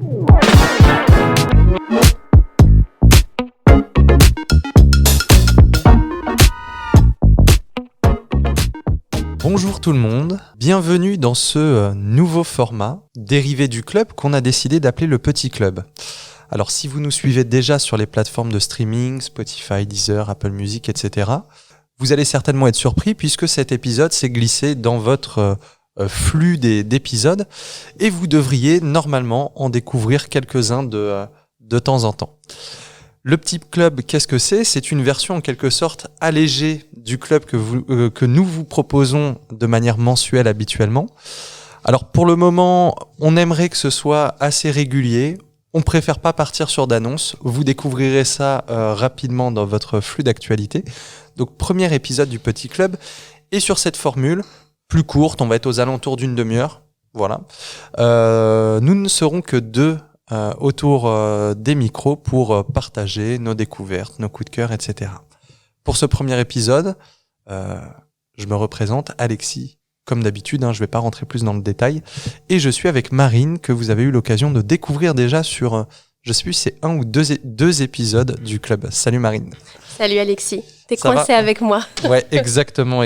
Bonjour tout le monde, bienvenue dans ce nouveau format dérivé du club qu'on a décidé d'appeler le Petit Club. Alors si vous nous suivez déjà sur les plateformes de streaming, Spotify, Deezer, Apple Music, etc., vous allez certainement être surpris puisque cet épisode s'est glissé dans votre flux d'épisodes et vous devriez normalement en découvrir quelques-uns de temps en temps. Le Petit Club, qu'est-ce que c'est ? C'est une version en quelque sorte allégée du club que nous vous proposons de manière mensuelle habituellement. Alors pour le moment, on aimerait que ce soit assez régulier. On préfère pas partir sur d'annonces. Vous découvrirez ça rapidement dans votre flux d'actualité. Donc premier épisode du Petit Club. Et sur cette formule, plus courte, on va être aux alentours d'une demi-heure. Voilà. Nous ne serons que deux autour des micros pour partager nos découvertes, nos coups de cœur, etc. Pour ce premier épisode, je me représente, Alexis, comme d'habitude, je vais pas rentrer plus dans le détail, et je suis avec Marine, que vous avez eu l'occasion de découvrir déjà sur, je sais plus, c'est un ou deux épisodes du club. Salut Marine. Salut Alexis, t'es coincé avec moi. Ouais, exactement.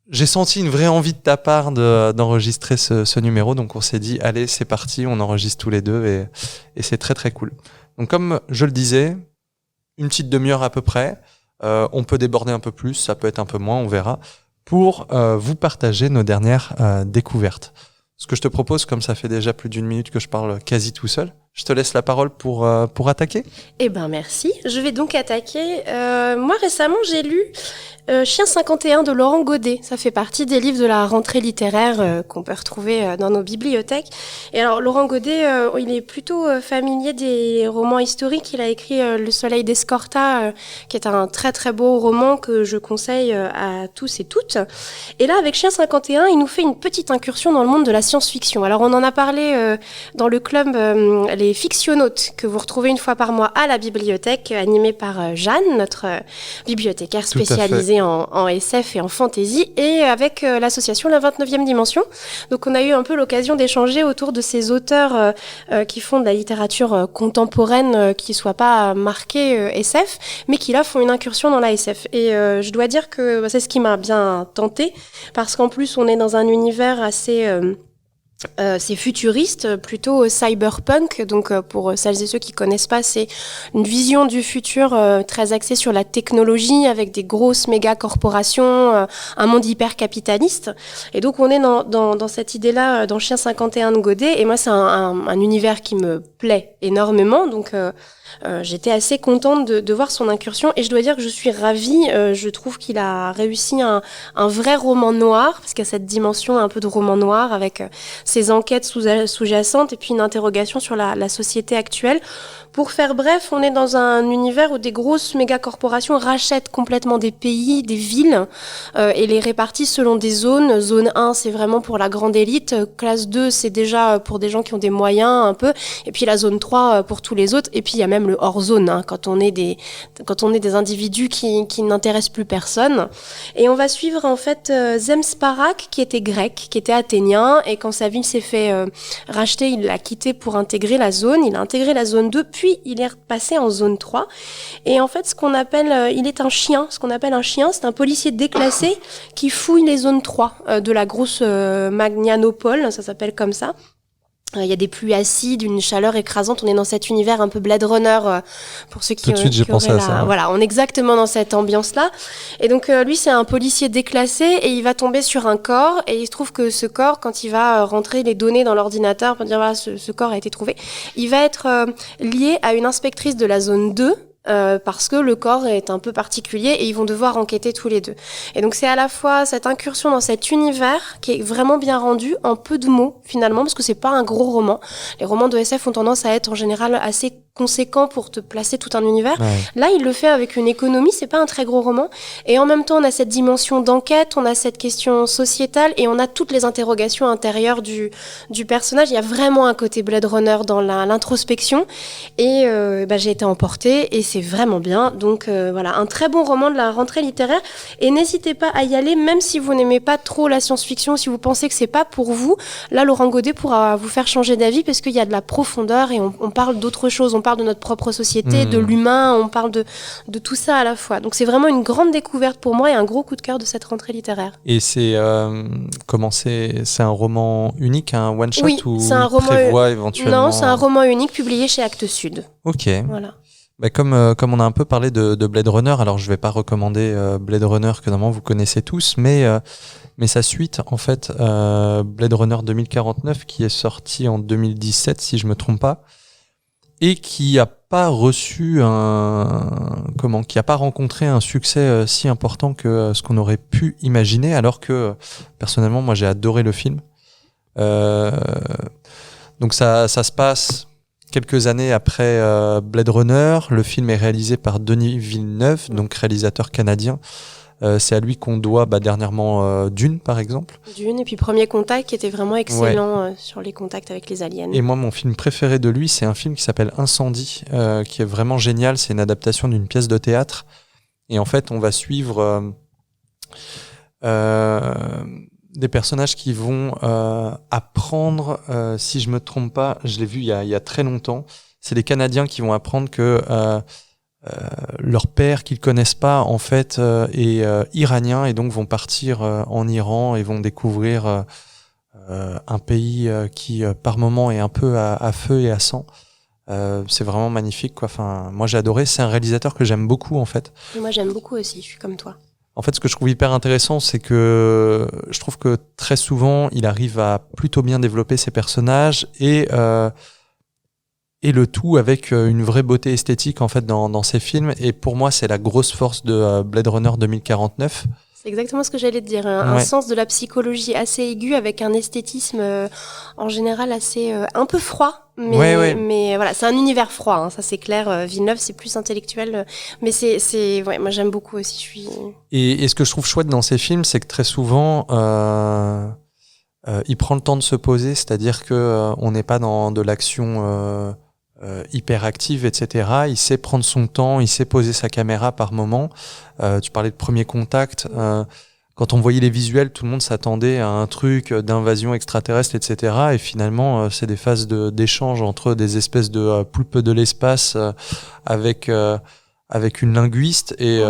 J'ai senti une vraie envie de ta part d'enregistrer ce numéro, donc on s'est dit, allez, c'est parti, on enregistre tous les deux et c'est très très cool. Donc comme je le disais, une petite demi-heure à peu près, on peut déborder un peu plus, ça peut être un peu moins, on verra, pour vous partager nos dernières découvertes. Ce que je te propose, comme ça fait déjà plus d'une minute que je parle quasi tout seul, je te laisse la parole pour attaquer. Eh ben merci, je vais donc attaquer. Moi récemment j'ai lu Chien 51 de Laurent Godet. Ça fait partie des livres de la rentrée littéraire qu'on peut retrouver dans nos bibliothèques. Et alors Laurent Godet, il est plutôt familier des romans historiques. Il a écrit Le Soleil d'Escorta, qui est un très très beau roman que je conseille à tous et toutes. Et là avec Chien 51, il nous fait une petite incursion dans le monde de la science-fiction. Alors on en a parlé dans le club les Fictionautes, que vous retrouvez une fois par mois à la bibliothèque, animée par Jeanne, notre bibliothécaire spécialisée en SF et en fantasy, et avec l'association La 29e Dimension. Donc on a eu un peu l'occasion d'échanger autour de ces auteurs qui font de la littérature contemporaine, qui soit pas marquée SF, mais qui là font une incursion dans la SF. Et je dois dire que c'est ce qui m'a bien tenté, parce qu'en plus on est dans un univers assez... c'est futuriste, plutôt cyberpunk. Donc pour celles et ceux qui connaissent pas, c'est une vision du futur très axée sur la technologie, avec des grosses méga corporations, un monde hyper capitaliste. Et donc on est dans cette idée-là dans Chien 51 de Godet. Et moi c'est un univers qui me plaît énormément. Donc j'étais assez contente de voir son incursion, et je dois dire que je suis ravie. Je trouve qu'il a réussi un vrai roman noir, parce qu'il y a cette dimension un peu de roman noir avec ses enquêtes sous-jacentes et puis une interrogation sur la société actuelle. Pour faire bref, on est dans un univers où des grosses méga-corporations rachètent complètement des pays, des villes, et les répartissent selon des zones. Zone 1, c'est vraiment pour la grande élite. Classe 2, c'est déjà pour des gens qui ont des moyens un peu. Et puis la zone 3, pour tous les autres. Et puis il y a même le hors-zone, quand on est des individus qui n'intéressent plus personne. Et on va suivre en fait Zemsparak, qui était grec, qui était athénien, et quand sa ville s'est fait racheter, il l'a quitté pour intégrer la zone. Il a intégré la zone 2, puis il est repassé en zone 3. Et en fait, ce qu'on appelle un chien, c'est un policier déclassé qui fouille les zones 3 de la grosse Magnanopole, ça s'appelle comme ça. Il y a des pluies acides, une chaleur écrasante. On est dans cet univers un peu Blade Runner, pour ceux qui... Tout de suite, j'ai pensé à ça. Voilà, on est exactement dans cette ambiance-là. Et donc, lui, c'est un policier déclassé, et il va tomber sur un corps. Et il se trouve que ce corps, quand il va rentrer les données dans l'ordinateur pour dire, voilà, ce corps a été trouvé, il va être lié à une inspectrice de la zone 2, parce que le corps est un peu particulier et ils vont devoir enquêter tous les deux. Et donc c'est à la fois cette incursion dans cet univers qui est vraiment bien rendu en peu de mots finalement, parce que c'est pas un gros roman. Les romans de SF ont tendance à être en général assez conséquent pour te placer tout un univers. Ouais. Là, il le fait avec une économie, c'est pas un très gros roman. Et en même temps, on a cette dimension d'enquête, on a cette question sociétale et on a toutes les interrogations intérieures du personnage. Il y a vraiment un côté Blade Runner dans l'introspection. Et j'ai été emportée et c'est vraiment bien. Donc voilà, un très bon roman de la rentrée littéraire. Et n'hésitez pas à y aller, même si vous n'aimez pas trop la science-fiction, si vous pensez que c'est pas pour vous. Là, Laurent Godet pourra vous faire changer d'avis parce qu'il y a de la profondeur et on parle d'autre chose. On parle de notre propre société, de l'humain, on parle de tout ça à la fois. Donc c'est vraiment une grande découverte pour moi et un gros coup de cœur de cette rentrée littéraire. Et c'est c'est un roman unique, un one shot oui, ou c'est un roman prévoit éventuellement. Non, c'est un roman unique publié chez Actes Sud. Ok. Voilà. Bah comme on a un peu parlé de Blade Runner, alors je vais pas recommander Blade Runner que normalement vous connaissez tous, mais sa suite en fait, Blade Runner 2049 qui est sorti en 2017 si je me trompe pas, et qui a pas reçu qui a pas rencontré un succès si important que ce qu'on aurait pu imaginer, alors que personnellement moi j'ai adoré le film. Donc ça se passe quelques années après Blade Runner. Le film est réalisé par Denis Villeneuve, donc réalisateur canadien. C'est à lui qu'on doit dernièrement Dune, par exemple. Dune, et puis Premier Contact, qui était vraiment excellent sur les contacts avec les aliens. Et moi, mon film préféré de lui, c'est un film qui s'appelle Incendie, qui est vraiment génial. C'est une adaptation d'une pièce de théâtre. Et en fait, on va suivre des personnages qui vont apprendre, si je me trompe pas, je l'ai vu il y a très longtemps, c'est les Canadiens qui vont apprendre que leur père qu'ils connaissent pas en fait est iranien, et donc vont partir en Iran et vont découvrir un pays qui par moment est un peu à feu et à sang. C'est vraiment magnifique quoi. Enfin, moi j'ai adoré, c'est un réalisateur que j'aime beaucoup en fait. Et moi j'aime beaucoup aussi, je suis comme toi. En fait, ce que je trouve hyper intéressant, c'est que je trouve que très souvent, il arrive à plutôt bien développer ses personnages et le tout avec une vraie beauté esthétique en fait dans ses films. Et pour moi, c'est la grosse force de Blade Runner 2049. C'est exactement ce que j'allais te dire. Un sens de la psychologie assez aigu avec un esthétisme en général assez un peu froid. Mais voilà, c'est un univers froid, hein, ça c'est clair. Villeneuve, c'est plus intellectuel. Mais moi j'aime beaucoup aussi. Et ce que je trouve chouette dans ces films, c'est que très souvent, il prend le temps de se poser, c'est-à-dire que on n'est pas dans de l'action hyper active, etc. Il sait prendre son temps, il sait poser sa caméra par moment. Tu parlais de Premier Contact. Quand on voyait les visuels, tout le monde s'attendait à un truc d'invasion extraterrestre, etc. Et finalement, c'est des phases d'échange entre des espèces de poulpes de l'espace avec une linguiste. Et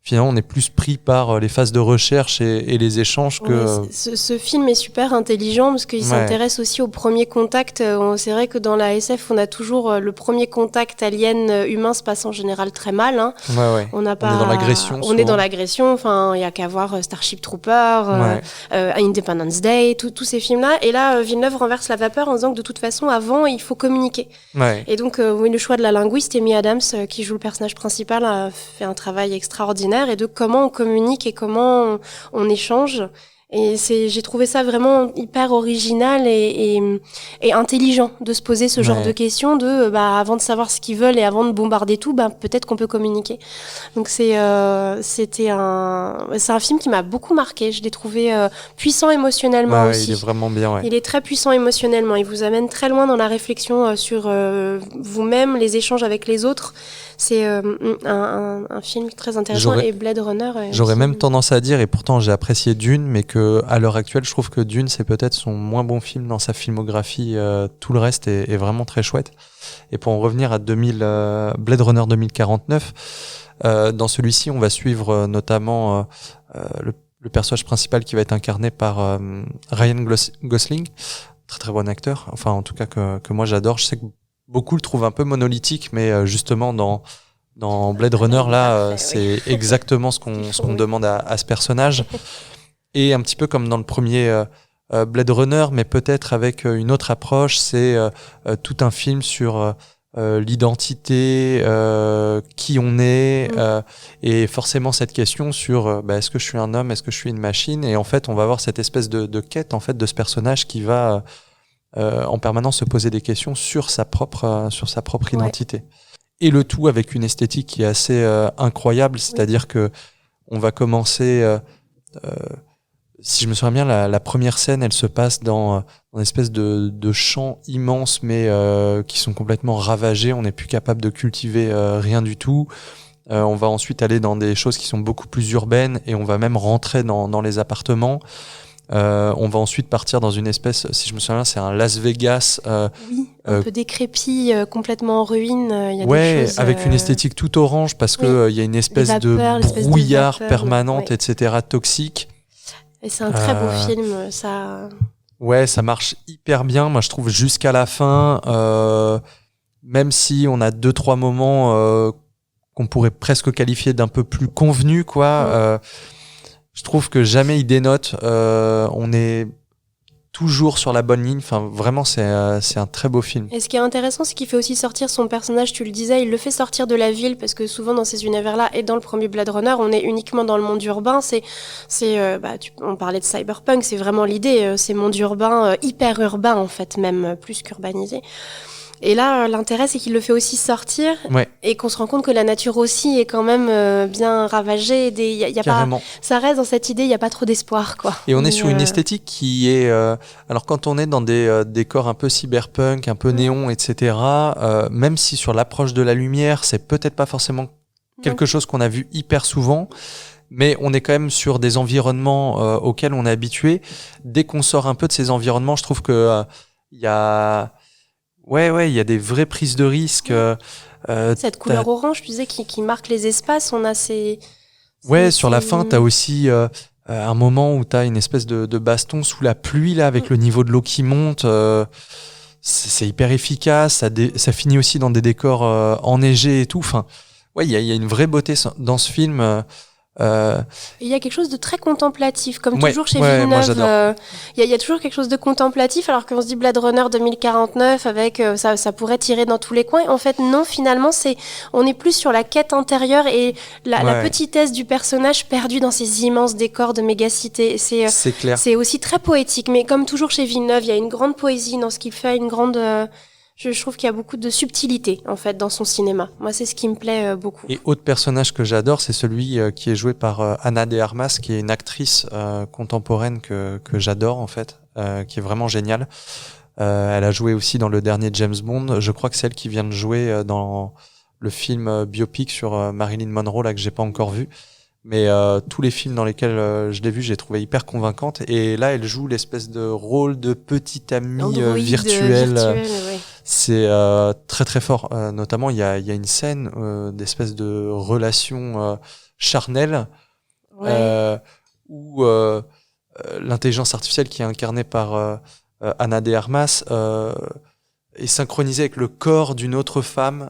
finalement, on est plus pris par les phases de recherche et les échanges que... Ce film est super intelligent parce qu'il s'intéresse aussi au premier contact. C'est vrai que dans la SF, on a toujours le premier contact alien-humain se passe en général très mal. Hein. On est dans l'agression. On est dans l'agression. Enfin, il y a qu'à voir Starship Trooper, Independence Day, tous ces films-là. Et là, Villeneuve renverse la vapeur en disant que de toute façon, avant, il faut communiquer. Et donc, le choix de la linguiste, Amy Adams, qui joue le personnage principal, a fait un travail extraordinaire. Et de comment on communique et comment on échange. Et j'ai trouvé ça vraiment hyper original et intelligent de se poser ce genre de questions avant de savoir ce qu'ils veulent et avant de bombarder tout, peut-être qu'on peut communiquer. Donc c'est un film qui m'a beaucoup marqué. Je l'ai trouvé puissant émotionnellement aussi. Il est vraiment bien. Il est très puissant émotionnellement. Il vous amène très loin dans la réflexion sur vous-même, les échanges avec les autres. C'est un film très intéressant et Blade Runner. J'aurais même tendance à dire, et pourtant j'ai apprécié Dune, mais que à l'heure actuelle, je trouve que Dune c'est peut-être son moins bon film dans sa filmographie. Tout le reste est vraiment très chouette. Et pour en revenir à Blade Runner 2049, dans celui-ci, on va suivre notamment le personnage principal qui va être incarné par Ryan Gosling, très très bon acteur. Enfin, en tout cas que moi j'adore. Je sais que beaucoup le trouvent un peu monolithique, mais justement dans Blade Runner là, c'est exactement ce qu'on demande à ce personnage. Et un petit peu comme dans le premier Blade Runner, mais peut-être avec une autre approche, c'est tout un film sur l'identité, qui on est, et forcément cette question sur est-ce que je suis un homme, est-ce que je suis une machine, et en fait on va avoir cette espèce de quête en fait de ce personnage qui va en permanence se poser des questions sur sa propre identité. Et le tout avec une esthétique qui est assez incroyable, c'est-à-dire que on va commencer, si je me souviens bien, la première scène, elle se passe dans une espèce de champs immenses, mais qui sont complètement ravagés. On n'est plus capable de cultiver rien du tout. On va ensuite aller dans des choses qui sont beaucoup plus urbaines et on va même rentrer dans les appartements. On va ensuite partir dans une espèce, si je me souviens, c'est un Las Vegas. Oui, un peu décrépit, complètement en ruine. Y a ouais, des choses, avec une esthétique tout orange parce que y a une espèce vapeurs, de brouillard vapeur, permanente, etc., toxique. Et c'est un très beau film, ça. Ouais, ça marche hyper bien. Moi, je trouve jusqu'à la fin, même si on a 2-3 moments qu'on pourrait presque qualifier d'un peu plus convenus, quoi. Je trouve que jamais il dénote. On est toujours sur la bonne ligne. Enfin, vraiment, c'est un très beau film. Et ce qui est intéressant, c'est qu'il fait aussi sortir son personnage, tu le disais, il le fait sortir de la ville, parce que souvent dans ces univers-là, et dans le premier Blade Runner, on est uniquement dans le monde urbain. On parlait de cyberpunk, c'est vraiment l'idée, c'est monde urbain, hyper urbain en fait, même plus qu'urbanisé. Et là, l'intérêt, c'est qu'il le fait aussi sortir, et qu'on se rend compte que la nature aussi est quand même bien ravagée. Y a pas, ça reste dans cette idée, il n'y a pas trop d'espoir, quoi. Et on est sur une esthétique qui est... alors quand on est dans des décors un peu cyberpunk, un peu néon, etc., même si sur l'approche de la lumière, c'est peut-être pas forcément quelque chose qu'on a vu hyper souvent, mais on est quand même sur des environnements auxquels on est habitué. Dès qu'on sort un peu de ces environnements, je trouve que il y a... Ouais, il y a des vraies prises de risques. Cette couleur orange, tu disais, qui marque les espaces, on a ces... Ouais, sur la fin, t'as aussi un moment où t'as une espèce de baston sous la pluie, là, avec le niveau de l'eau qui monte. C'est hyper efficace. Ça finit aussi dans des décors enneigés et tout. Enfin, ouais, il y a une vraie beauté dans ce film. Il y a quelque chose de très contemplatif, comme toujours chez Villeneuve. Il y a toujours quelque chose de contemplatif, alors qu'on se dit Blade Runner 2049 avec ça pourrait tirer dans tous les coins. En fait, non. Finalement, on est plus sur la quête intérieure et la petitesse du personnage perdu dans ces immenses décors de mégacité. C'est clair. C'est aussi très poétique, mais comme toujours chez Villeneuve, il y a une grande poésie dans ce qu'il fait, une grande. Je trouve qu'il y a beaucoup de subtilité, en fait, dans son cinéma. Moi, c'est ce qui me plaît beaucoup. Et autre personnage que j'adore, c'est celui qui est joué par Ana de Armas, qui est une actrice contemporaine que j'adore, en fait, qui est vraiment géniale. Elle a joué aussi dans le dernier James Bond. Je crois que c'est elle qui vient de jouer dans le film biopic sur Marilyn Monroe, là, que j'ai pas encore vu. Mais tous les films dans lesquels je l'ai vue, j'ai trouvé hyper convaincante. Et là, elle joue l'espèce de rôle de petite amie virtuelle. Ouais. C'est très très fort. Notamment, il y a une scène d'espèce de relation charnelle où l'intelligence artificielle qui est incarnée par Ana de Armas est synchronisée avec le corps d'une autre femme.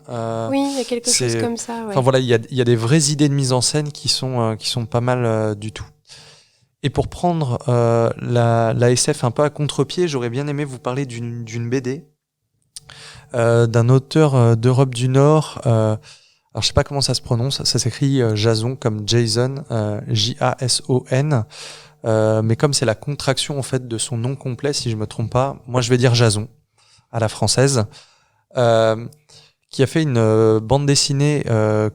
Oui, il y a quelque chose comme ça. Ouais. Enfin voilà, il y a des vraies idées de mise en scène qui sont pas mal du tout. Et pour prendre la SF un peu à contre-pied, j'aurais bien aimé vous parler d'une BD d'un auteur d'Europe du Nord. Alors je sais pas comment ça se prononce, ça s'écrit Jason comme Jason, J-A-S-O-N. Mais comme c'est la contraction en fait de son nom complet, si je me trompe pas, moi je vais dire Jason à la française, qui a fait une bande dessinée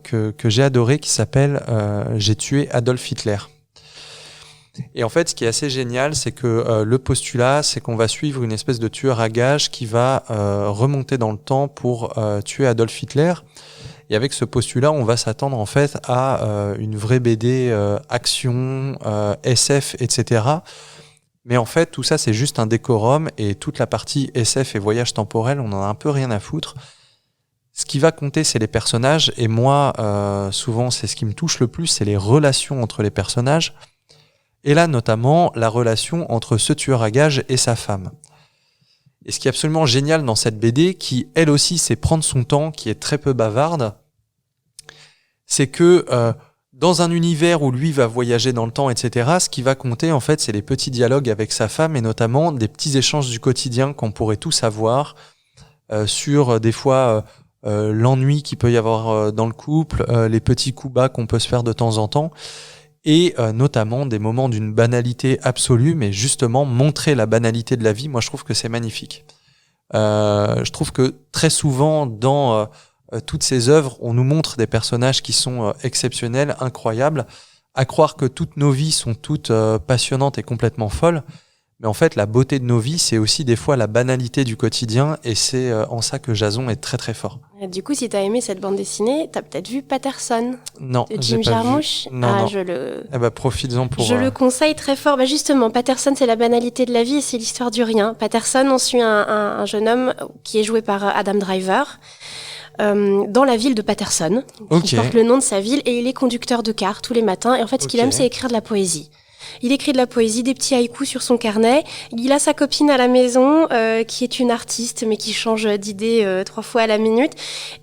que j'ai adorée qui s'appelle J'ai tué Adolf Hitler. Et en fait, ce qui est assez génial, c'est que le postulat, c'est qu'on va suivre une espèce de tueur à gages qui va remonter dans le temps pour tuer Adolf Hitler. Et avec ce postulat, on va s'attendre en fait à une vraie BD action, SF, etc. Mais en fait, tout ça, c'est juste un décorum et toute la partie SF et voyage temporel, on en a un peu rien à foutre. Ce qui va compter, c'est les personnages. Et moi, souvent, c'est ce qui me touche le plus, c'est les relations entre les personnages. Et là, notamment, la relation entre ce tueur à gages et sa femme. Et ce qui est absolument génial dans cette BD, qui, elle aussi, sait prendre son temps, qui est très peu bavarde, c'est que dans un univers où lui va voyager dans le temps, etc., ce qui va compter, en fait, c'est les petits dialogues avec sa femme, et notamment des petits échanges du quotidien qu'on pourrait tous avoir sur, des fois, l'ennui qu'il peut y avoir dans le couple, les petits coups bas qu'on peut se faire de temps en temps. et notamment des moments d'une banalité absolue, mais justement montrer la banalité de la vie, moi je trouve que c'est magnifique. Je trouve que très souvent dans toutes ces œuvres, on nous montre des personnages qui sont exceptionnels, incroyables, à croire que toutes nos vies sont toutes passionnantes et complètement folles. Mais en fait, la beauté de nos vies, c'est aussi des fois la banalité du quotidien, et c'est en ça que Jason est très très fort. Du coup, si t'as aimé cette bande dessinée, t'as peut-être vu Patterson Non, de j'ai Jim pas Jarmusch. vu. Non, non. Eh ben, profites-en pour... Je le conseille très fort. Bah justement, Patterson, c'est la banalité de la vie et c'est l'histoire du rien. Patterson, on suit un jeune homme qui est joué par Adam Driver. Dans la ville de Patterson, qui porte le nom de sa ville, et il est conducteur de car tous les matins. Et en fait, ce qu'il aime, c'est écrire de la poésie. Il écrit de la poésie, des petits haïkus sur son carnet. Il a sa copine à la maison qui est une artiste mais qui change d'idée 3 fois à la minute.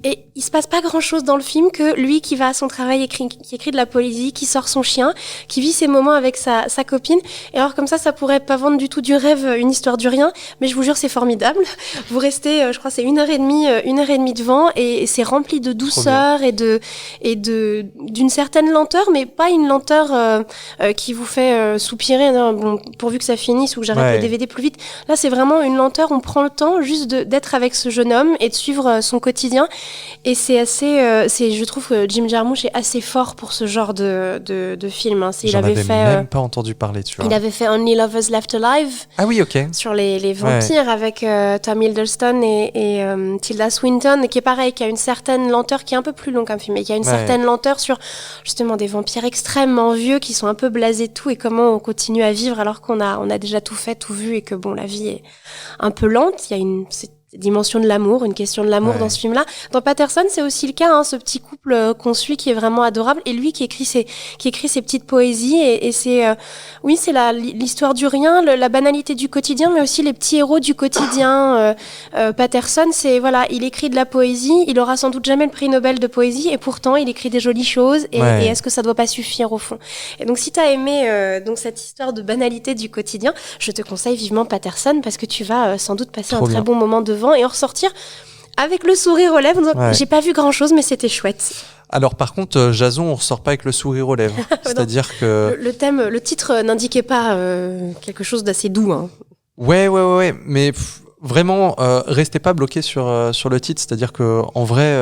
Et il se passe pas grand-chose dans le film que lui qui va à son travail, qui écrit de la poésie, qui sort son chien, qui vit ses moments avec sa copine. Et alors comme ça pourrait pas vendre du tout du rêve, une histoire du rien. Mais je vous jure, c'est formidable. Vous restez, je crois, c'est 1h30 devant et c'est rempli de douceur et d'une certaine lenteur, mais pas une lenteur qui vous fait soupirer, non, bon, pourvu que ça finisse ou que j'arrête le DVD plus vite. Là, c'est vraiment une lenteur. On prend le temps juste d'être avec ce jeune homme et de suivre son quotidien. Et c'est assez, je trouve que Jim Jarmusch est assez fort pour ce genre de film. Hein. J'en avais même pas entendu parler, tu vois. Il avait fait Only Lovers Left Alive. Ah oui, ok. Sur les vampires avec Tom Hiddleston et Tilda Swinton, qui est pareil, qui a une certaine lenteur, qui est un peu plus long comme film, mais qui a une certaine lenteur sur justement des vampires extrêmement vieux qui sont un peu blasés de tout et comment on continue à vivre alors qu'on a déjà tout fait, tout vu et que bon, la vie est un peu lente. Il y a cette dimension de l'amour, une question de l'amour dans ce film-là. Dans Patterson, c'est aussi le cas, hein, ce petit couple qu'on suit qui est vraiment adorable et lui qui écrit ses petites poésies et c'est oui, c'est l'histoire du rien, la banalité du quotidien, mais aussi les petits héros du quotidien. Patterson, c'est voilà, il écrit de la poésie, il aura sans doute jamais le prix Nobel de poésie et pourtant il écrit des jolies choses et est-ce que ça doit pas suffire au fond? Et donc si t'as aimé donc cette histoire de banalité du quotidien, je te conseille vivement Patterson parce que tu vas sans doute passer un très bon moment devant et en ressortir avec le sourire aux lèvres. Donc, j'ai pas vu grand chose, mais c'était chouette. Alors par contre, Jason, on ressort pas avec le sourire aux lèvres. C'est-à-dire que le titre n'indiquait pas quelque chose d'assez doux. Hein. Ouais, mais vraiment, restez pas bloqué sur le titre. C'est-à-dire que en vrai,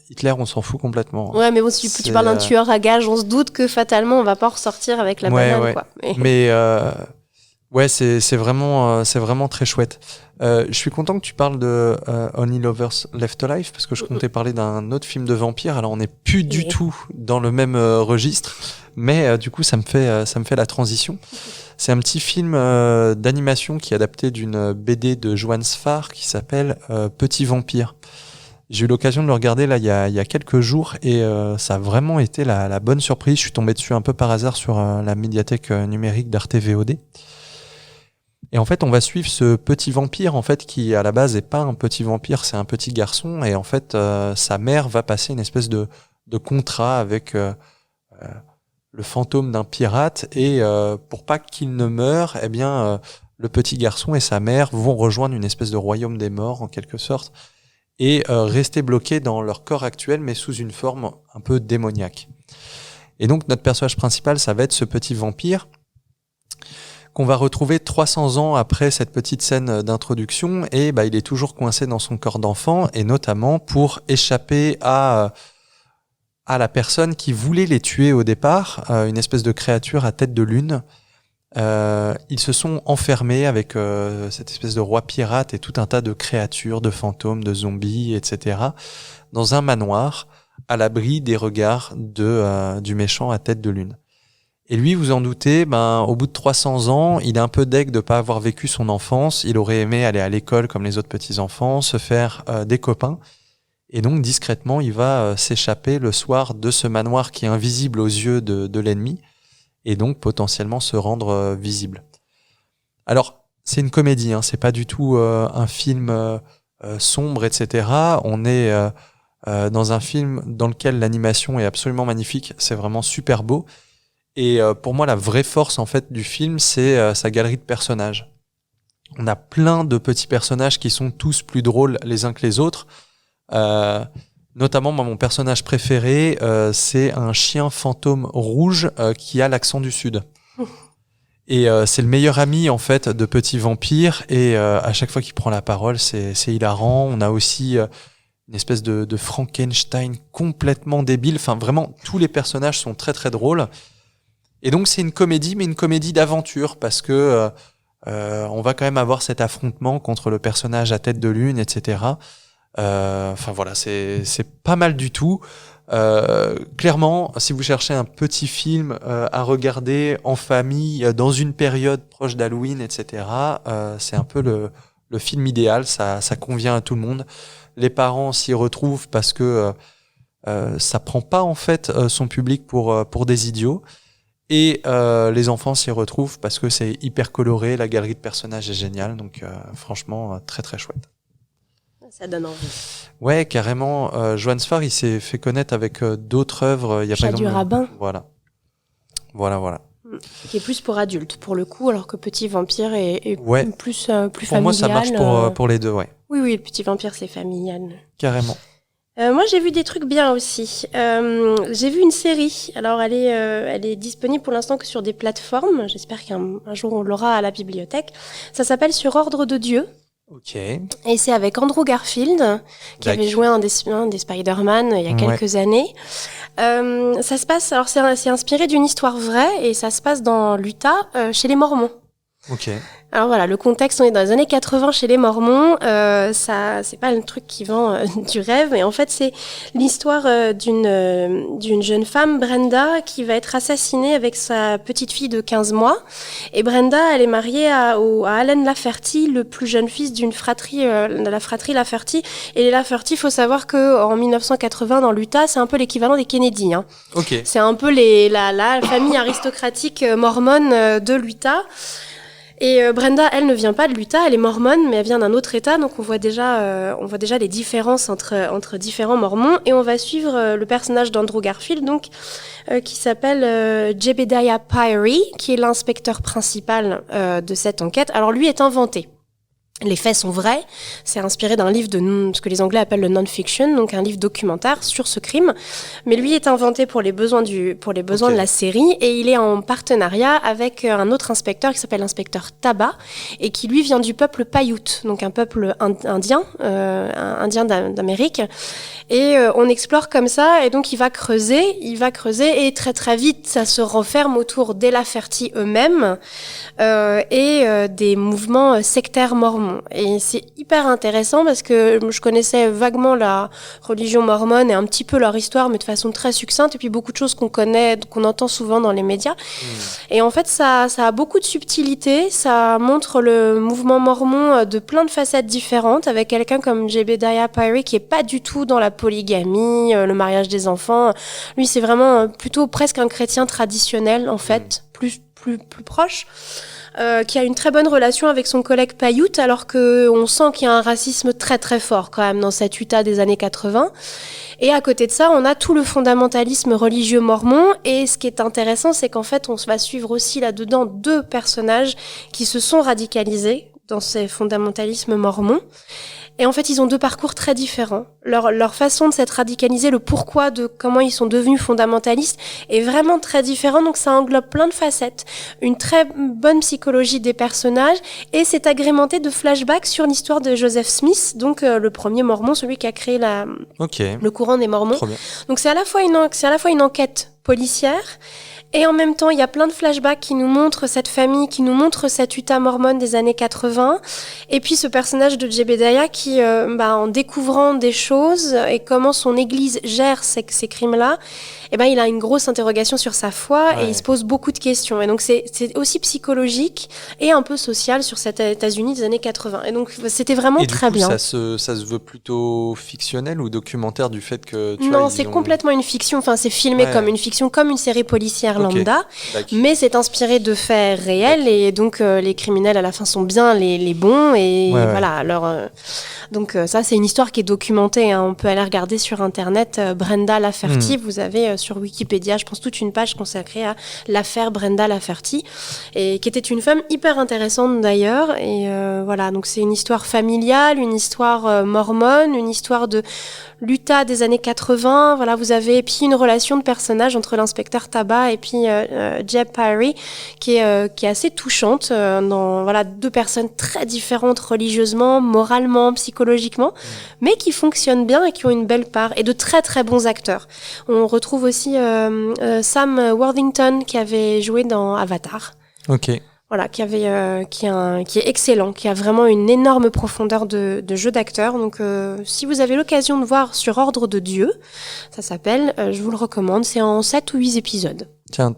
Hitler, on s'en fout complètement. Ouais, mais bon, si tu parles d'un tueur à gages, on se doute que fatalement, on va pas ressortir avec la banane, quoi. Mais ouais, c'est vraiment très chouette. Je suis content que tu parles de Only Lovers Left Alive parce que je comptais parler d'un autre film de vampire. Alors on n'est plus du tout dans le même registre, mais du coup ça me fait la transition. C'est un petit film d'animation qui est adapté d'une BD de Johann Sfar qui s'appelle Petit Vampire. J'ai eu l'occasion de le regarder là il y a quelques jours et ça a vraiment été la bonne surprise. Je suis tombé dessus un peu par hasard sur la médiathèque numérique d'Arte VOD. Et en fait, on va suivre ce petit vampire, en fait, qui à la base est pas un petit vampire, c'est un petit garçon. Et en fait, sa mère va passer une espèce de contrat avec le fantôme d'un pirate. Et pour pas qu'il ne meure, eh bien, le petit garçon et sa mère vont rejoindre une espèce de royaume des morts, en quelque sorte, et rester bloqués dans leur corps actuel, mais sous une forme un peu démoniaque. Et donc, notre personnage principal, ça va être ce petit vampire qu'on va retrouver 300 ans après cette petite scène d'introduction et il est toujours coincé dans son corps d'enfant et notamment pour échapper à la personne qui voulait les tuer au départ, une espèce de créature à tête de lune. Ils se sont enfermés avec cette espèce de roi pirate et tout un tas de créatures, de fantômes, de zombies, etc. dans un manoir à l'abri des regards du méchant à tête de lune. Et lui, vous en doutez, au bout de 300 ans, il est un peu deg de pas avoir vécu son enfance. Il aurait aimé aller à l'école comme les autres petits-enfants, se faire des copains. Et donc, discrètement, il va s'échapper le soir de ce manoir qui est invisible aux yeux de l'ennemi. Et donc, potentiellement, se rendre visible. Alors, c'est une comédie, hein, c'est pas du tout un film sombre, etc. On est dans un film dans lequel l'animation est absolument magnifique. C'est vraiment super beau. Et pour moi, la vraie force en fait du film, c'est sa galerie de personnages. On a plein de petits personnages qui sont tous plus drôles les uns que les autres. Notamment, moi, mon personnage préféré, c'est un chien fantôme rouge qui a l'accent du Sud. Et c'est le meilleur ami en fait de Petit Vampire. Et à chaque fois qu'il prend la parole, c'est hilarant. On a aussi une espèce de Frankenstein complètement débile. Enfin, vraiment, tous les personnages sont très très drôles. Et donc, c'est une comédie, mais une comédie d'aventure parce que on va quand même avoir cet affrontement contre le personnage à tête de lune, etc. Enfin voilà, c'est pas mal du tout. Clairement, si vous cherchez un petit film à regarder en famille dans une période proche d'Halloween, etc., c'est un peu le film idéal. Ça convient à tout le monde. Les parents s'y retrouvent parce que ça prend pas en fait son public pour des idiots. Et les enfants s'y retrouvent parce que c'est hyper coloré, la galerie de personnages est géniale. Donc franchement, très très chouette. Ça donne envie. Ouais, carrément. Johannes Farr, il s'est fait connaître avec d'autres œuvres. Il y a Chat par exemple, du rabbin. Voilà. Qui est plus pour adultes, pour le coup, alors que Petit Vampire est Ouais. plus Pour familial. moi, ça marche pour les deux, ouais. Oui, Petit Vampire, c'est familial. Carrément. Moi, j'ai vu des trucs bien aussi. J'ai vu une série. Alors, elle est disponible pour l'instant que sur des plateformes. J'espère qu'un jour, on l'aura à la bibliothèque. Ça s'appelle Sur ordre de Dieu. Ok. Et c'est avec Andrew Garfield, qui avait joué un des Spider-Man il y a quelques années. Ça se passe, alors c'est inspiré d'une histoire vraie, et ça se passe dans l'Utah, chez les Mormons. Ok. Alors voilà, le contexte, on est dans les années 80 chez les Mormons. Ça, c'est pas le truc qui vend du rêve, et en fait, c'est l'histoire d'une jeune femme, Brenda, qui va être assassinée avec sa petite fille de 15 mois. Et Brenda, elle est mariée à Allen Lafferty, le plus jeune fils d'une fratrie, de la fratrie Lafferty. Et les Lafferty, faut savoir que en 1980, dans l'Utah, c'est un peu l'équivalent des Kennedy. Hein. Ok. C'est un peu la famille aristocratique mormone de l'Utah. Et Brenda, elle ne vient pas de l'Utah, elle est mormone, mais elle vient d'un autre État, donc on voit déjà les différences entre différents mormons. Et on va suivre le personnage d'Andrew Garfield, donc qui s'appelle Jebediah Pyrie, qui est l'inspecteur principal de cette enquête. Alors lui est inventé. Les faits sont vrais, c'est inspiré d'un livre de ce que les Anglais appellent le non-fiction, donc un livre documentaire sur ce crime. Mais lui est inventé pour les besoins de la série, et il est en partenariat avec un autre inspecteur qui s'appelle l'inspecteur Taba, et qui lui vient du peuple Paiute, donc un peuple indien d'Amérique. Et on explore comme ça, et donc il va creuser, et très très vite ça se renferme autour des Lafferty eux-mêmes et des mouvements sectaires mormons. Et c'est hyper intéressant parce que je connaissais vaguement la religion mormone et un petit peu leur histoire, mais de façon très succincte, et puis beaucoup de choses qu'on connaît, qu'on entend souvent dans les médias. Et en fait, ça a beaucoup de subtilité, ça montre le mouvement mormon de plein de facettes différentes, avec quelqu'un comme Jebediah Pyrie qui est pas du tout dans la polygamie, le mariage des enfants. Lui, c'est vraiment plutôt presque un chrétien traditionnel, en fait, plus proche. Qui a une très bonne relation avec son collègue Paiute, alors qu'on sent qu'il y a un racisme très très fort quand même dans cette Utah des années 80. Et à côté de ça, on a tout le fondamentalisme religieux mormon. Et ce qui est intéressant, c'est qu'en fait, on va suivre aussi là-dedans deux personnages qui se sont radicalisés dans ces fondamentalismes mormons. Et en fait, ils ont deux parcours très différents. Leur façon de s'être radicalisés, le pourquoi de comment ils sont devenus fondamentalistes est vraiment très différent. Donc ça englobe plein de facettes, une très bonne psychologie des personnages, et c'est agrémenté de flashbacks sur l'histoire de Joseph Smith, donc le premier mormon, celui qui a créé le courant des mormons. Donc c'est à la fois une enquête policière, et en même temps, il y a plein de flashbacks qui nous montrent cette famille, qui nous montrent cette Utah mormone des années 80. Et puis ce personnage de Jebediah qui, en découvrant des choses et comment son église gère ces crimes-là, il a une grosse interrogation sur sa foi, et il se pose beaucoup de questions. Et donc c'est aussi psychologique et un peu social sur cet États-Unis des années 80. Et donc c'était vraiment très bien. Ça se veut plutôt fictionnel ou documentaire du fait que c'est complètement une fiction. Enfin, c'est filmé comme une fiction, comme une série policière lambda, mais c'est inspiré de faits réels, et donc les criminels à la fin sont bien les bons, et voilà. Alors donc ça, c'est une histoire qui est documentée. Hein. On peut aller regarder sur internet Brenda Lafferty. Vous avez sur Wikipédia, je pense, toute une page consacrée à l'affaire Brenda Lafferty, et qui était une femme hyper intéressante d'ailleurs. Et voilà, donc c'est une histoire familiale, une histoire mormone, une histoire de l'Utah des années 80. Voilà, vous avez puis une relation de personnage entre l'inspecteur Tabac et puis Jeb Parry qui est assez touchante. Dans voilà, deux personnes très différentes religieusement, moralement, psychologiquement, mais qui fonctionnent bien et qui ont une belle part, et de très très bons acteurs. On retrouve aussi Sam Worthington qui avait joué dans Avatar. Ok. Voilà, qui est excellent, qui a vraiment une énorme profondeur de jeu d'acteur. Donc, si vous avez l'occasion de voir Sur ordre de Dieu, ça s'appelle, je vous le recommande, c'est en 7 ou 8 épisodes. Tiens,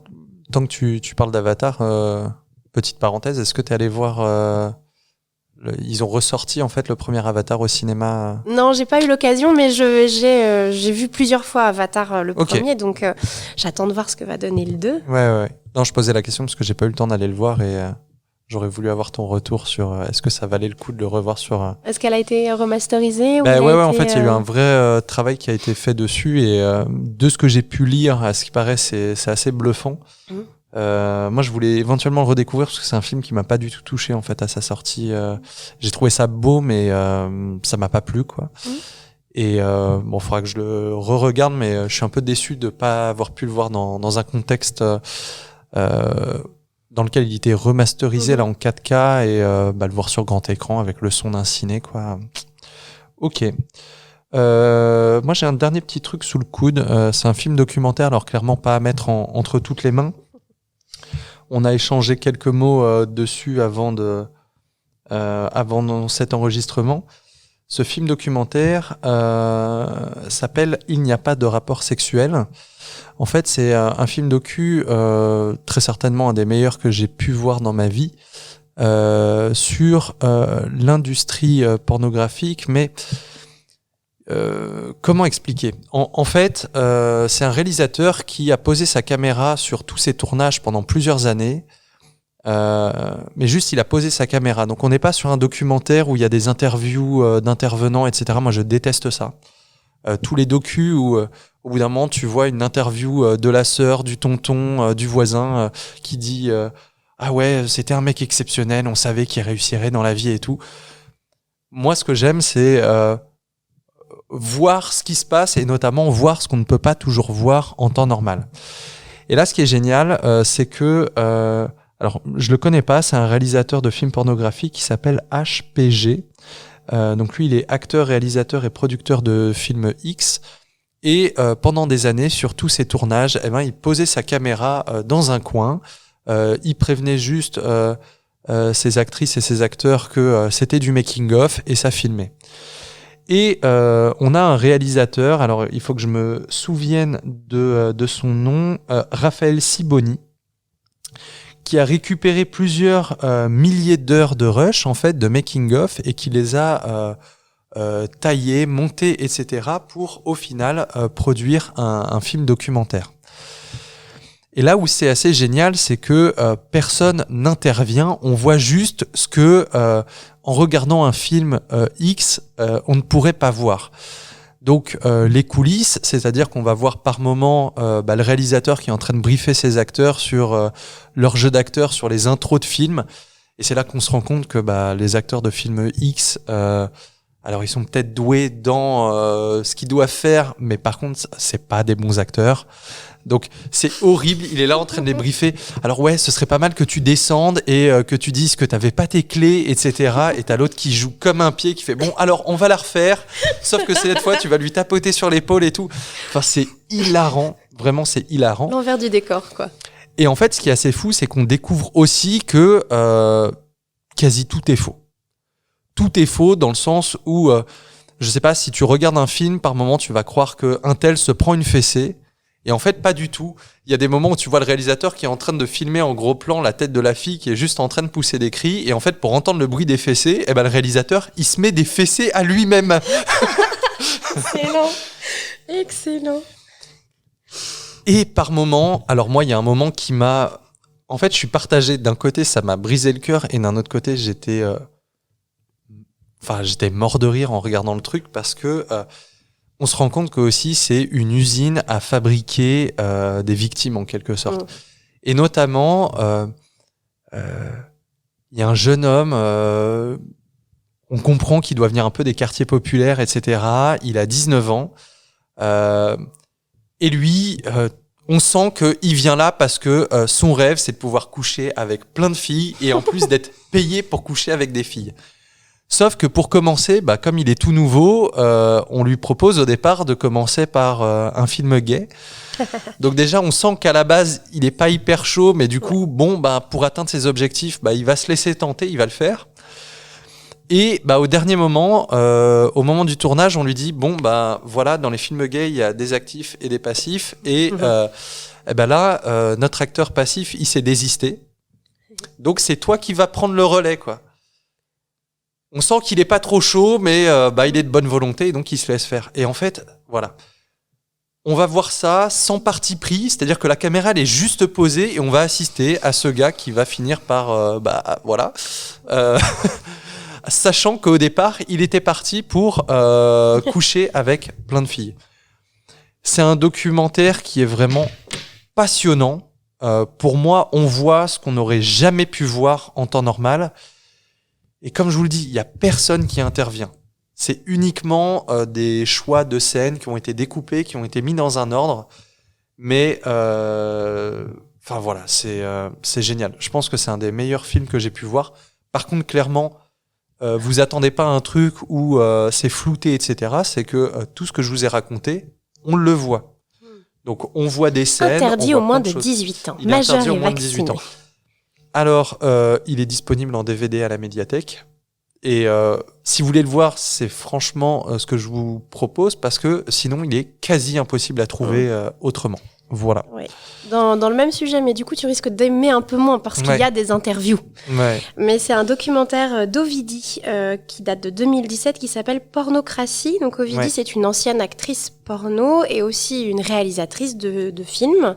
tant que tu parles d'Avatar, petite parenthèse, est-ce que tu es allé voir... ils ont ressorti en fait le premier Avatar au cinéma. Non, j'ai pas eu l'occasion, mais j'ai vu plusieurs fois Avatar le premier, donc j'attends de voir ce que va donner le 2. Ouais. Non, je posais la question parce que j'ai pas eu le temps d'aller le voir et j'aurais voulu avoir ton retour sur est-ce que ça valait le coup de le revoir sur. Est-ce qu'elle a été remasterisée Ouais, en fait, il y a eu un vrai travail qui a été fait dessus et de ce que j'ai pu lire, à ce qui paraît, c'est assez bluffant. Moi, je voulais éventuellement le redécouvrir parce que c'est un film qui m'a pas du tout touché en fait à sa sortie. J'ai trouvé ça beau, mais ça m'a pas plu, quoi. Et bon, faudra que je le re-regarde, mais je suis un peu déçu de pas avoir pu le voir dans un contexte dans lequel il était remasterisé là en 4K et le voir sur grand écran avec le son d'un ciné, quoi. Ok. Moi, j'ai un dernier petit truc sous le coude. C'est un film documentaire, alors clairement pas à mettre entre toutes les mains. On a échangé quelques mots dessus avant cet enregistrement. Ce film documentaire s'appelle « Il n'y a pas de rapport sexuel ». En fait, c'est un film docu, très certainement un des meilleurs que j'ai pu voir dans ma vie, sur l'industrie pornographique, mais comment expliquer ? En fait, c'est un réalisateur qui a posé sa caméra sur tous ses tournages pendant plusieurs années, mais juste il a posé sa caméra. Donc on n'est pas sur un documentaire où il y a des interviews d'intervenants, etc. Moi je déteste ça. Tous les docus où au bout d'un moment tu vois une interview de la sœur, du tonton, du voisin qui dit ah ouais, c'était un mec exceptionnel, on savait qu'il réussirait dans la vie et tout. Moi ce que j'aime c'est voir ce qui se passe et notamment voir ce qu'on ne peut pas toujours voir en temps normal. Et là ce qui est génial c'est que alors, je le connais pas, c'est un réalisateur de films pornographiques qui s'appelle HPG. Donc lui, il est acteur, réalisateur et producteur de films X. Et pendant des années, sur tous ses tournages, il posait sa caméra dans un coin. Il prévenait juste ses actrices et ses acteurs que c'était du making-of et ça filmait. Et on a un réalisateur, alors il faut que je me souvienne de son nom, Raphaël Siboni, qui a récupéré plusieurs milliers d'heures de rush, en fait, de making-of, et qui les a taillés, montés, etc., pour, au final, produire un film documentaire. Et là où c'est assez génial, c'est que personne n'intervient, on voit juste ce que, en regardant un film X, on ne pourrait pas voir. Donc les coulisses, c'est-à-dire qu'on va voir par moment le réalisateur qui est en train de briefer ses acteurs sur leur jeu d'acteur, sur les intros de films. Et c'est là qu'on se rend compte que les acteurs de films X, alors ils sont peut-être doués dans ce qu'ils doivent faire, mais par contre c'est pas des bons acteurs. Donc c'est horrible, il est là en train de les briefer. Alors ouais, ce serait pas mal que tu descendes et que tu dises que t'avais pas tes clés, etc. Et t'as l'autre qui joue comme un pied, qui fait bon, alors on va la refaire, sauf que cette fois tu vas lui tapoter sur l'épaule et tout. Enfin c'est hilarant, vraiment c'est hilarant. L'envers du décor, quoi. Et en fait, ce qui est assez fou, c'est qu'on découvre aussi que quasi tout est faux. Tout est faux dans le sens où, je sais pas, si tu regardes un film, par moment tu vas croire qu'un tel se prend une fessée. Et en fait, pas du tout. Il y a des moments où tu vois le réalisateur qui est en train de filmer en gros plan la tête de la fille qui est juste en train de pousser des cris. Et en fait, pour entendre le bruit des fessées, le réalisateur, il se met des fessées à lui-même. Excellent. Excellent. Et par moment, alors moi, il y a un moment qui m'a... En fait, je suis partagé. D'un côté, ça m'a brisé le cœur. Et d'un autre côté, j'étais mort de rire en regardant le truc parce que... on se rend compte que aussi c'est une usine à fabriquer des victimes en quelque sorte. Et notamment, il y a un jeune homme, On comprend qu'il doit venir un peu des quartiers populaires, etc. Il a 19 ans. Et lui, on sent qu'il vient là parce que son rêve, c'est de pouvoir coucher avec plein de filles et en plus d'être payé pour coucher avec des filles. Sauf que pour commencer, comme il est tout nouveau, on lui propose au départ de commencer par un film gay. Donc déjà, on sent qu'à la base, il n'est pas hyper chaud, mais du coup, pour atteindre ses objectifs, il va se laisser tenter, il va le faire. Et au dernier moment, au moment du tournage, on lui dit voilà, dans les films gays, il y a des actifs et des passifs. Et là, notre acteur passif, il s'est désisté. Donc c'est toi qui vas prendre le relais, quoi. On sent qu'il est pas trop chaud, mais il est de bonne volonté, donc il se laisse faire. Et en fait, voilà. On va voir ça sans parti pris, c'est-à-dire que la caméra elle est juste posée et on va assister à ce gars qui va finir par sachant qu'au départ, il était parti pour coucher avec plein de filles. C'est un documentaire qui est vraiment passionnant. Pour moi, on voit ce qu'on n'aurait jamais pu voir en temps normal. Et comme je vous le dis, il n'y a personne qui intervient. C'est uniquement des choix de scènes qui ont été découpés, qui ont été mis dans un ordre. Mais voilà, c'est génial. Je pense que c'est un des meilleurs films que j'ai pu voir. Par contre, clairement, vous attendez pas à un truc où c'est flouté, etc. C'est que tout ce que je vous ai raconté, on le voit. Donc on voit des scènes. Interdit au moins de 18 ans. Majeur et vacciné. Alors, il est disponible en DVD à la médiathèque. Et si vous voulez le voir, c'est franchement ce que je vous propose parce que sinon, il est quasi impossible à trouver autrement. Voilà. Ouais. Dans le même sujet, mais du coup, tu risques d'aimer un peu moins parce qu'il y a des interviews. Ouais. Mais c'est un documentaire d'Ovidie qui date de 2017 qui s'appelle Pornocratie. Donc Ovidie, c'est une ancienne actrice porno et aussi une réalisatrice de films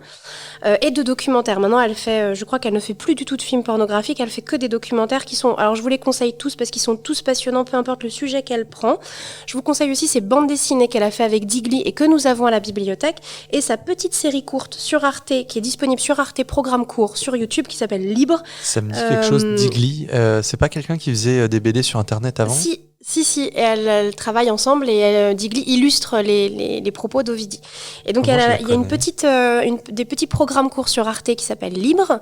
et de documentaires. Maintenant, elle fait, je crois qu'elle ne fait plus du tout de films pornographiques, elle fait que des documentaires qui sont... Alors, je vous les conseille tous parce qu'ils sont tous passionnants, peu importe le sujet qu'elle prend. Je vous conseille aussi ses bandes dessinées qu'elle a fait avec Digli et que nous avons à la bibliothèque et sa petite série courte sur Arte, qui est disponible sur Arte, programme court sur YouTube, qui s'appelle Libre. Ça me dit quelque chose, Digli. C'est pas quelqu'un qui faisait des BD sur Internet avant ? Si, et elles travaillent ensemble et Digli illustre les propos d'Ovidie. Et donc il y a des petits programmes courts sur Arte qui s'appellent Libre,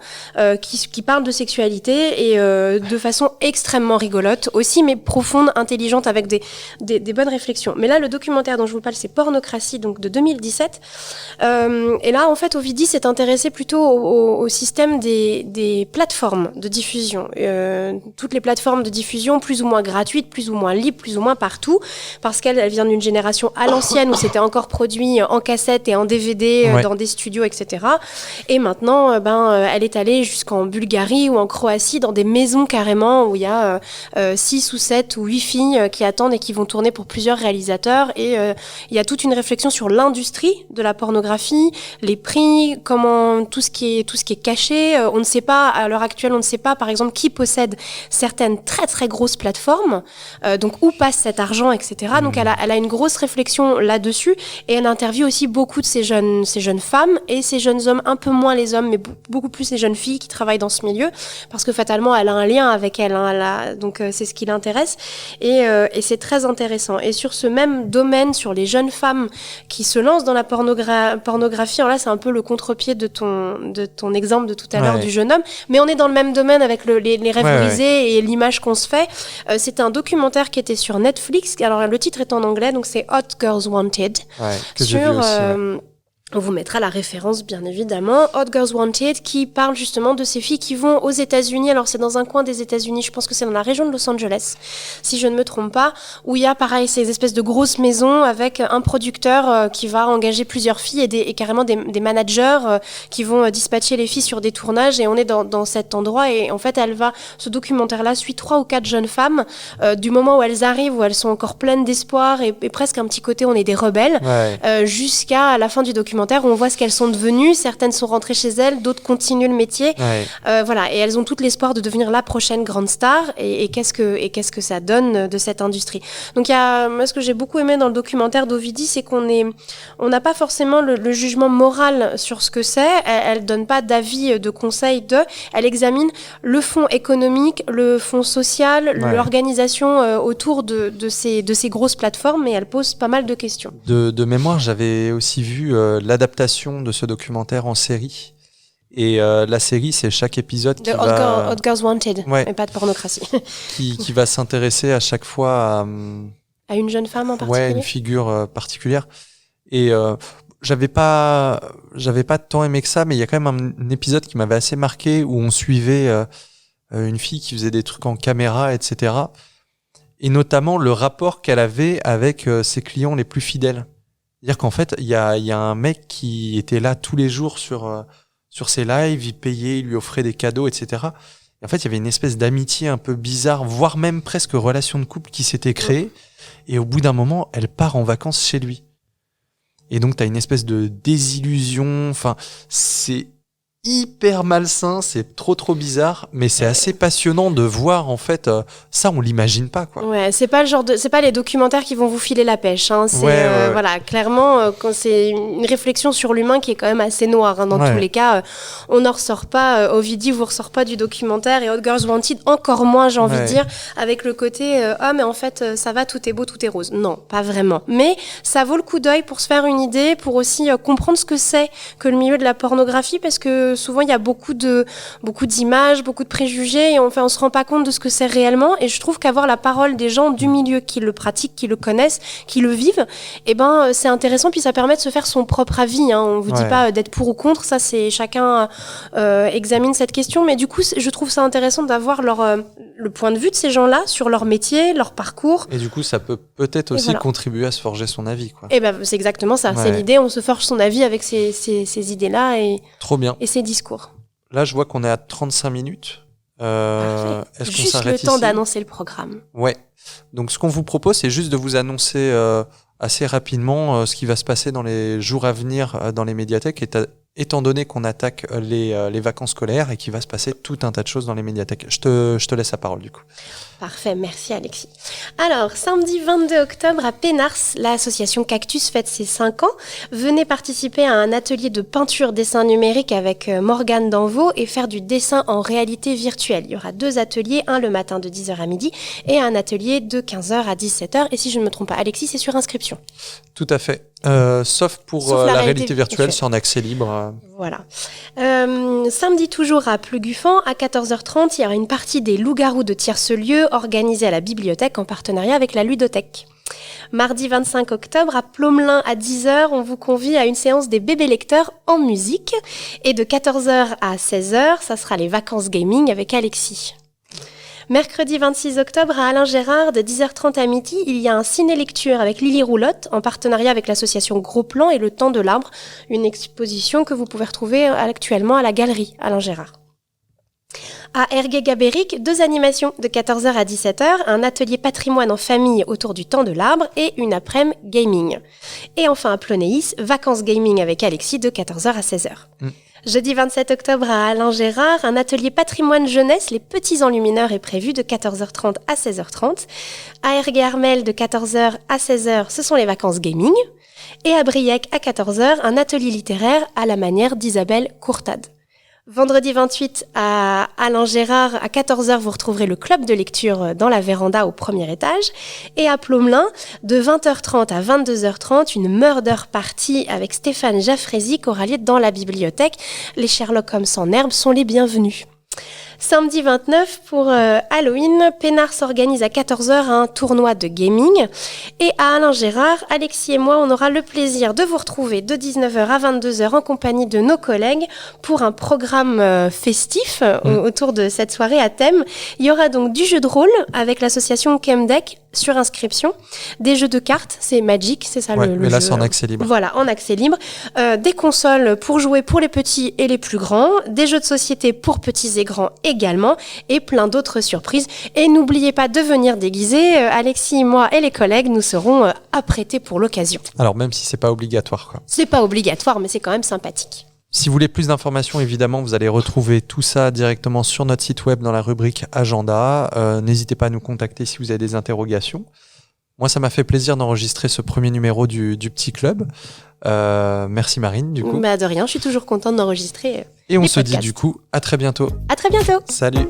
qui parlent de sexualité et de façon extrêmement rigolote aussi, mais profonde, intelligente, avec des bonnes réflexions. Mais là, le documentaire dont je vous parle, c'est Pornocratie, donc de 2017. Et là, en fait, Ovidie s'est intéressé plutôt au système des plateformes de diffusion. Toutes les plateformes de diffusion, plus ou moins gratuites, plus ou moins libre, plus ou moins partout, parce qu'elle vient d'une génération à l'ancienne où c'était encore produit en cassette et en DVD dans des studios, etc. Et maintenant, elle est allée jusqu'en Bulgarie ou en Croatie, dans des maisons carrément où il y a 6 ou 7 ou 8 filles qui attendent et qui vont tourner pour plusieurs réalisateurs. Et il y a toute une réflexion sur l'industrie de la pornographie, les prix, comment tout ce qui est caché. On ne sait pas, à l'heure actuelle, on ne sait pas, par exemple, qui possède certaines très très grosses plateformes. Donc où passe cet argent, etc. Donc elle a une grosse réflexion là-dessus et elle interviewe aussi beaucoup de ces jeunes femmes et ces jeunes hommes, un peu moins les hommes, mais beaucoup plus les jeunes filles qui travaillent dans ce milieu, parce que fatalement elle a un lien avec elle, donc c'est ce qui l'intéresse et c'est très intéressant. Et sur ce même domaine, sur les jeunes femmes qui se lancent dans la pornographie, alors là c'est un peu le contre-pied de ton exemple de tout à l'heure du jeune homme, mais on est dans le même domaine avec les rêves brisés et l'image qu'on se fait. C'est un documentaire qui était sur Netflix. Alors le titre est en anglais, donc c'est Hot Girls Wanted. Que j'ai vu aussi, On vous mettra la référence, bien évidemment. Hot Girls Wanted, qui parle justement de ces filles qui vont aux États-Unis. Alors, c'est dans un coin des États-Unis, je pense que c'est dans la région de Los Angeles, si je ne me trompe pas, où il y a, pareil, ces espèces de grosses maisons avec un producteur qui va engager plusieurs filles et carrément des managers qui vont dispatcher les filles sur des tournages. Et on est dans cet endroit. Et en fait, ce documentaire-là suit 3 ou 4 jeunes femmes du moment où elles arrivent, où elles sont encore pleines d'espoir et presque un petit côté, on est des rebelles, jusqu'à la fin du documentaire documentaires où on voit ce qu'elles sont devenues. Certaines sont rentrées chez elles, d'autres continuent le métier. Voilà, et elles ont toutes l'espoir de devenir la prochaine grande star. Et qu'est-ce que ça donne de cette industrie. Donc moi, ce que j'ai beaucoup aimé dans le documentaire d'Ovidie, c'est qu'on n'a pas forcément le jugement moral sur ce que c'est. Elle donne pas d'avis, de conseils. Elle examine le fond économique, le fond social, l'organisation autour de ces grosses plateformes, et elle pose pas mal de questions. De mémoire, j'avais aussi vu l'adaptation de ce documentaire en série. Et la série, c'est chaque épisode qui va... Hot Girls Wanted, mais pas de pornocratie. qui va s'intéresser à chaque fois à une jeune femme en particulier. Ouais, une figure particulière. Et j'avais pas tant aimé que ça, mais il y a quand même un épisode qui m'avait assez marqué où on suivait une fille qui faisait des trucs en caméra, etc. Et notamment le rapport qu'elle avait avec ses clients les plus fidèles. C'est-à-dire qu'en fait, il y a un mec qui était là tous les jours sur ses lives, il payait, il lui offrait des cadeaux, etc. Et en fait, il y avait une espèce d'amitié un peu bizarre, voire même presque relation de couple qui s'était créée. Et au bout d'un moment, elle part en vacances chez lui. Et donc, t'as une espèce de désillusion. Enfin, c'est hyper malsain, c'est trop bizarre, mais c'est assez passionnant de voir, en fait, ça, on l'imagine pas, quoi. Ouais, c'est pas les documentaires qui vont vous filer la pêche, hein. C'est, voilà, clairement, quand c'est une réflexion sur l'humain qui est quand même assez noire, hein, dans tous les cas. On n'en ressort pas, Ovidie vous ressort pas du documentaire, et Hot Girls Wanted encore moins, j'ai envie de dire, avec le côté, mais en fait, ça va, tout est beau, tout est rose. Non, pas vraiment. Mais ça vaut le coup d'œil pour se faire une idée, pour aussi comprendre ce que c'est que le milieu de la pornographie, parce que souvent il y a beaucoup d'images, beaucoup de préjugés, et on se rend pas compte de ce que c'est réellement. Et je trouve qu'avoir la parole des gens du milieu qui le pratiquent, qui le connaissent, qui le vivent, c'est intéressant, puis ça permet de se faire son propre avis, hein. On vous dit pas d'être pour ou contre, ça c'est chacun examine cette question, mais du coup je trouve ça intéressant d'avoir le point de vue de ces gens-là sur leur métier, leur parcours. Et du coup ça peut peut-être aussi contribuer à se forger son avis, quoi. Et c'est exactement ça, c'est l'idée, on se forge son avis avec ces idées-là et trop bien. Et ces discours. Là, je vois qu'on est à 35 minutes. Est-ce qu'on juste s'arrête le temps ici d'annoncer le programme. Ouais. Donc, ce qu'on vous propose, c'est juste de vous annoncer assez rapidement ce qui va se passer dans les jours à venir dans les médiathèques, étant donné qu'on attaque les vacances scolaires et qu'il va se passer tout un tas de choses dans les médiathèques. Je te laisse la parole, du coup. Parfait, merci Alexis. Alors, samedi 22 octobre à Pénars, l'association Cactus fête ses 5 ans. Venez participer à un atelier de peinture dessin numérique avec Morgane Danvaux et faire du dessin en réalité virtuelle. Il y aura 2 ateliers, un le matin de 10h à midi et un atelier de 15h à 17h. Et si je ne me trompe pas, Alexis, c'est sur inscription. Tout à fait. Sauf pour la réalité virtuelle, c'est en accès libre. Voilà. Samedi toujours à Pleguffan, à 14h30, il y aura une partie des loups-garous de Tiercelieu organisée à la bibliothèque en partenariat avec la ludothèque. Mardi 25 octobre, à Plomelin à 10h, on vous convie à une séance des bébés lecteurs en musique. Et de 14h à 16h, ça sera les vacances gaming avec Alexis. Mercredi 26 octobre, à Alain Gérard, de 10h30 à midi, il y a un ciné-lecture avec Lily Roulotte, en partenariat avec l'association Gros Plan et Le Temps de l'Arbre, une exposition que vous pouvez retrouver actuellement à la galerie Alain Gérard. À Ergué-Gabéric, 2 animations de 14h à 17h, un atelier patrimoine en famille autour du Temps de l'Arbre et une après-midi gaming. Et enfin à Plonéis, vacances gaming avec Alexis de 14h à 16h. Jeudi 27 octobre à Alain Gérard, un atelier patrimoine jeunesse, les petits enlumineurs est prévu de 14h30 à 16h30. À Ergué-Armel de 14h à 16h, ce sont les vacances gaming. Et à Briec à 14h, un atelier littéraire à la manière d'Isabelle Courtade. Vendredi 28 à Alain Gérard, à 14h, vous retrouverez le club de lecture dans la véranda au premier étage. Et à Plomelin, de 20h30 à 22h30, une murder party avec Stéphane Jaffrézy qui aura lieu dans la bibliothèque. Les Sherlock Holmes en herbe sont les bienvenus. Samedi 29, pour Halloween, Pénard s'organise à 14h un tournoi de gaming. Et à Alain Gérard, Alexis et moi, on aura le plaisir de vous retrouver de 19h à 22h en compagnie de nos collègues pour un programme festif autour de cette soirée à thème. Il y aura donc du jeu de rôle avec l'association Chemdeck sur inscription, des jeux de cartes, c'est Magic, c'est ça le mais là jeu. C'est en accès libre. Voilà, en accès libre. Des consoles pour jouer pour les petits et les plus grands, des jeux de société pour petits et grands également, et plein d'autres surprises. Et n'oubliez pas de venir déguiser. Alexis, moi et les collègues, nous serons apprêtés pour l'occasion. Alors même si c'est pas obligatoire, quoi. C'est pas obligatoire, mais c'est quand même sympathique. Si vous voulez plus d'informations, évidemment, vous allez retrouver tout ça directement sur notre site web dans la rubrique Agenda. N'hésitez pas à nous contacter si vous avez des interrogations. Moi, ça m'a fait plaisir d'enregistrer ce premier numéro du Petit Club. Merci Marine, du coup. De rien, je suis toujours contente d'enregistrer. Et on les se dit podcasts. du coup à très bientôt. À très bientôt. Salut.